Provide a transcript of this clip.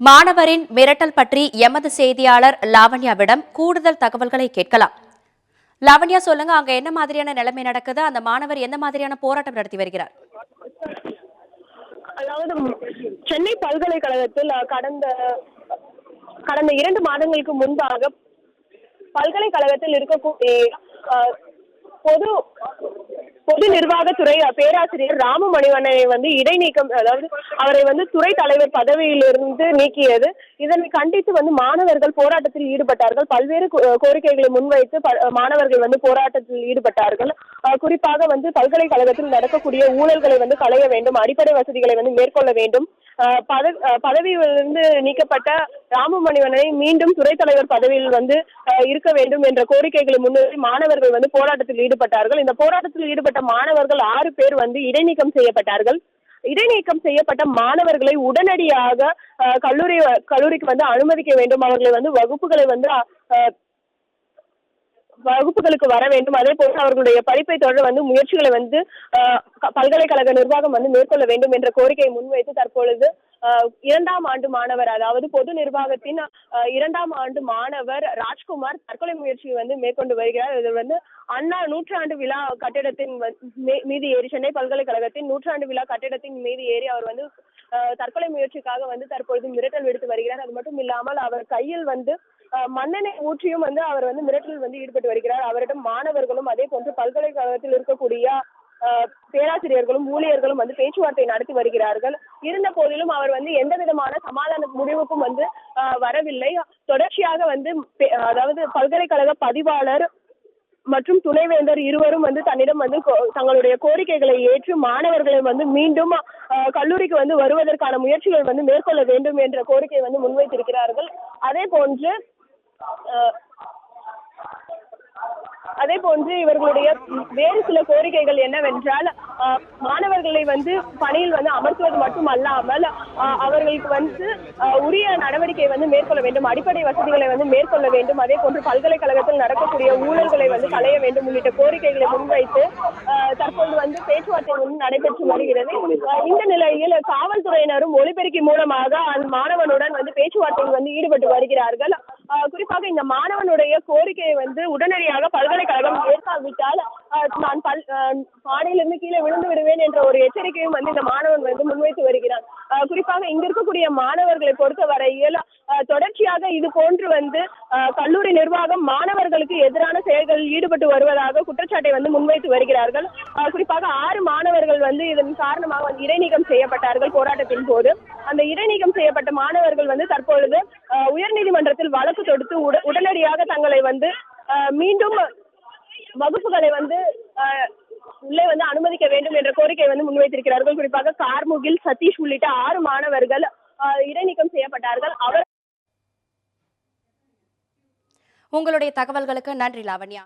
மாணவரின் மிரட்டல் பற்றி எமது செய்தியாளர் லாவண்யாவிடம் கூடுதல் தகவல்களை கேட்கலாம். லாவண்யா, சொல்லுங்க, அங்க என்ன மாதிரியான நிலைமை நடக்குது? அந்த மாணவர் எந்த மாதிரியான போராட்டம் நடத்தி வருகிறார்? அதாவது சென்னை பல்கலைக்கழகத்தில் கடந்த 2 மாதங்களுக்கு முன்பாக பல்கலைக்கழகத்தில் இருக்கக்கூடிய பொது பொது நிர்வாகத்துறை பேராசிரியர் ராம மணிவண்ணனை இடைநீக்கம், அதாவது அவரை துறை தலைவர் பதவியிலிருந்து நீக்கியது. இதனை கண்டித்து மாணவர்கள் போராட்டத்தில் ஈடுபட்டார்கள். பல்வேறு கோரிக்கைகளை முன்வைத்து மாணவர்கள் போராட்டத்தில் ஈடுபட்டார்கள். குறிப்பாக பல்கலைக்கழகத்தில் நடக்கக்கூடிய ஊழல்களை களைய வேண்டும், அடிப்படை வசதிகளை மேற்கொள்ள வேண்டும், பதவியிலிருந்து நீக்கப்பட்ட ராமமணிவண்ணனை மீண்டும் துறை தலைவர் பதவியில் இருக்க வேண்டும் என்ற கோரிக்கைகளை முன்னிறுத்தி மாணவர்கள் போராட்டத்தில் ஈடுபட்டார்கள். இந்த போராட்டத்தில் ஈடுபட்ட மாணவர்கள் 6 பேர் இடைநீக்கம் செய்யப்பட்டார்கள். இடைநீக்கம் செய்யப்பட்ட மாணவர்களை உடனடியாக கல்லூரிக்கு அனுமதிக்க வேண்டும். அவர்களை வகுப்புகளுக்கு வர வேண்டும். அதே போல அவர்களுடைய படிப்பை தொடர முயற்சிகளை பல்கலைக்கழக நிர்வாகம் மேற்கொள்ள வேண்டும் என்ற கோரிக்கையை முன்வைத்து தற்பொழுது 2ஆம் ஆண்டு மாணவர், அதாவது பொது நிர்வாகத்தின் 2ஆம் ஆண்டு மாணவர் ராஜ்குமார் தற்கொலை முயற்சியை மேற்கொண்டு வருகிறார். இது அண்ணா நூற்றாண்டு விழா கட்டிடத்தின் மீது ஏறி, சென்னை பல்கலைக்கழகத்தின் நூற்றாண்டு விழா கட்டிடத்தின் மீது ஏறி அவர் தற்கொலை முயற்சிக்காக தற்பொழுது மிரட்டல் விடுத்து வருகிறார். அது மட்டும் இல்லாமல் அவர் கையில் மண்ணெண்ணெய் ஊற்றியும் அவர் மிரட்டல் ஈடுபட்டு வருகிறார். அவரிடம் மாணவர்களும் அதே போன்று பல்கலைக்கழகத்தில் இருக்கக்கூடிய பேராசிரியர்களும் ஊழியர்களும் பேச்சுவார்த்தை நடத்தி வருகிறார்கள். இருந்த போதிலும் அவர் எந்த விதமான சமாதான முடிவுக்கும் வரவில்லை. தொடர்ச்சியாக அதாவது பல்கலைக்கழக பதிவாளர் மற்றும் துணைவேந்தர் இருவரும் தன்னிடம் தங்களுடைய கோரிக்கைகளை ஏற்று மாணவர்களை மீண்டும் கல்லூரிக்கு வருவதற்கான முயற்சிகள் மேற்கொள்ள வேண்டும் என்ற கோரிக்கையை முன்வைத்திருக்கிறார்கள். அதே போன்று இவர்களுடைய வேறு சில கோரிக்கைகள் என்னவென்றால், மாணவர்களை பணியில் அமர்த்துவது மட்டுமல்லாமல் அவர்களுக்கு உரிய நடவடிக்கை மேற்கொள்ள வேண்டும், அடிப்படை வசதிகளை மேற்கொள்ள வேண்டும், அதே போன்று பல்கலைக்கழகத்தில் நடக்கக்கூடிய ஊழல்களை களைய வேண்டும் உள்ளிட்ட கோரிக்கைகளை முன்வைத்து தற்போது பேச்சுவார்த்தை நடைபெற்று வருகிறது. இந்த நிலையில் காவல்துறையினரும் ஒலிபெருக்கி மூலமாக அந்த மாணவனுடன் பேச்சுவார்த்தையில் ஈடுபட்டு வருகிறார்கள். குறிப்பாக இந்த மாணவனுடைய கோரிக்கையை உடனடியாக பல்கலைக்கழகம் ஏற்காவிட்டால் நான் மாடியிலிருந்து கீழே விழுந்து விடுவேன் என்ற ஒரு எச்சரிக்கையும் இந்த மாணவன் முன்வைத்து வருகிறான். குறிப்பாக இங்க இருக்கக்கூடிய மாணவர்களை பொறுத்தவரையில் தொடர்ச்சியாக இது போன்று கல்லூரி நிர்வாகம் மாணவர்களுக்கு எதிரான செயல்களில் ஈடுபட்டு வருவதாக குற்றச்சாட்டை முன்வைத்து வருகிறார்கள். குறிப்பாக 6 மாணவர்கள் இதன் காரணமாக இடைநீக்கம் செய்யப்பட்டார்கள் போராட்டத்தின் போது. அந்த இடைநீக்கம் செய்யப்பட்ட மாணவர்கள் தற்பொழுது உயர்நீதிமன்றத்தில் வழக்கு தொடுத்து உடனடியாக தங்களை மீண்டும் வகுப்புகளை உள்ளே அனுமதிக்க வேண்டும் என்ற கோரிக்கை முன்வைத்திருக்கிறார்கள். குறிப்பாக கார்முகில், சதீஷ் உள்ளிட்ட 6 மாணவர்கள் இடைநீக்கம் செய்யப்பட்டார்கள். உங்களுடைய தகவல்களுக்கு நன்றி லாவண்யா.